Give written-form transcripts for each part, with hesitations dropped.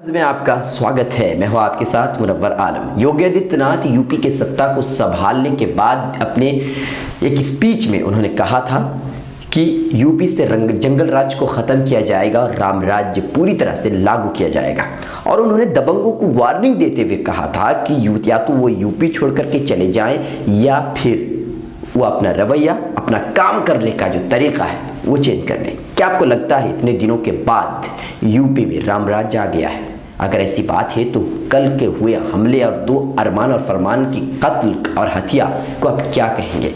में आपका स्वागत है। मैं हूं आपके साथ मुनव्वर आलम। योगी आदित्यनाथ यूपी के सत्ता को संभालने के बाद अपने एक स्पीच में उन्होंने कहा था कि यूपी से जंगल राज को ख़त्म किया जाएगा और राम राज्य पूरी तरह से लागू किया जाएगा। और उन्होंने दबंगों को वार्निंग देते हुए कहा था कि या तो वो यूपी छोड़ करके चले जाएं या फिर वो अपना रवैया, अपना काम करने का जो तरीका है वो चेंज कर लें। क्या आपको लगता है इतने दिनों के बाद यूपी में राम राज्य आ गया है? अगर ऐसी बात है तो कल के हुए हमले और 2 अरमान और फरमान की कत्ल और हत्या को आप क्या कहेंगे?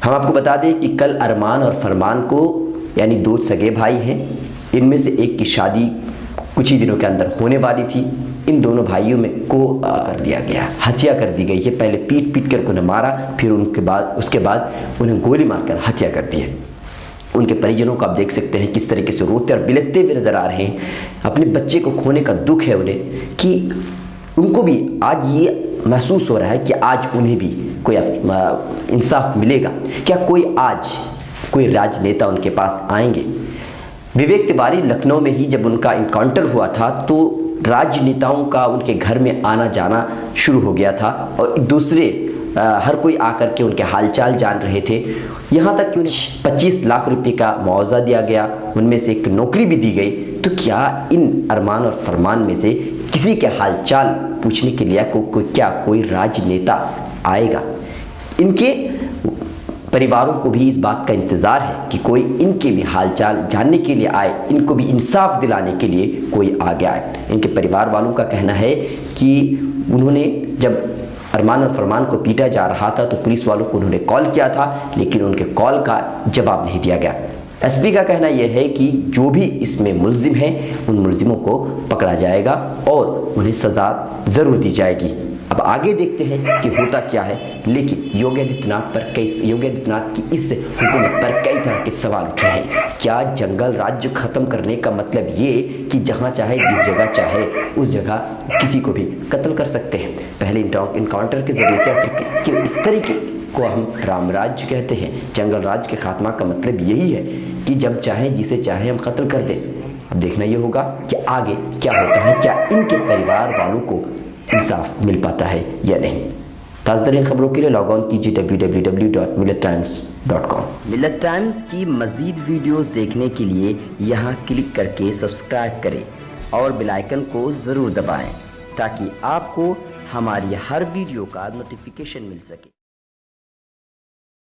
हम आपको बता दें कि कल अरमान और फरमान को, यानी 2 सगे भाई हैं, इनमें से एक की शादी कुछ ही दिनों के अंदर होने वाली थी। इन दोनों भाइयों में को कर दिया गया, हत्या कर दी गई है। पहले पीट कर उन्हें मारा, फिर उसके बाद उन्हें गोली मारकर हत्या कर दी है। उनके परिजनों को आप देख सकते हैं किस तरीके से रोते और बिलखते हुए नजर आ रहे हैं। अपने बच्चे को खोने का दुख है उन्हें, कि उनको भी आज ये महसूस हो रहा है कि आज उन्हें भी कोई इंसाफ मिलेगा। क्या कोई राजनेता उनके पास आएंगे? विवेक तिवारी लखनऊ में ही जब उनका इनकाउंटर हुआ था तो राजनेताओं का उनके घर में आना जाना शुरू हो गया था और दूसरे हर कोई आकर के उनके हालचाल जान रहे थे। यहाँ तक कि उन्हें 25 लाख रुपए का मुआवजा दिया गया, उनमें से एक नौकरी भी दी गई। तो क्या इन अरमान और फरमान में से किसी के हालचाल पूछने के लिए क्या कोई राजनेता आएगा? इनके परिवारों को भी इस बात का इंतज़ार है कि कोई इनके भी हालचाल जानने के लिए आए, इनको भी इंसाफ दिलाने के लिए कोई आगे आए। इनके परिवार वालों का कहना है कि उन्होंने जब अरमान और फरमान को पीटा जा रहा था तो पुलिस वालों को उन्होंने कॉल किया था, लेकिन उनके कॉल का जवाब नहीं दिया गया। एसपी का कहना यह है कि जो भी इसमें मुलजिम है उन मुलजिमों को पकड़ा जाएगा और उन्हें सज़ा ज़रूर दी जाएगी। अब आगे देखते हैं कि होता क्या है। लेकिन योगी आदित्यनाथ की इस हुकूमत पर कई तरह के सवाल उठ रहे हैं। क्या जंगल राज्य खत्म करने का मतलब ये कि जहां चाहे जिस जगह चाहे उस जगह किसी को भी कत्ल कर सकते हैं? पहले इनकाउंटर के जरिए से इस तरीके को हम राम राज्य कहते हैं। जंगल राज्य के खात्मा का मतलब यही है कि जब चाहे जिसे चाहे हम कत्ल कर दें। अब देखना ये होगा कि आगे क्या होता है, क्या इनके परिवार वालों को इंसाफ मिल पाता है या नहीं। ताज़ा खबरों के लिए लॉग ऑन कीजिए www.millettimes.com। मिल्लत टाइम्स की मज़ीद वीडियोस देखने के लिए यहाँ क्लिक करके सब्सक्राइब करें और बेल आइकन को ज़रूर दबाएं ताकि आपको हमारी हर वीडियो का नोटिफिकेशन मिल सके।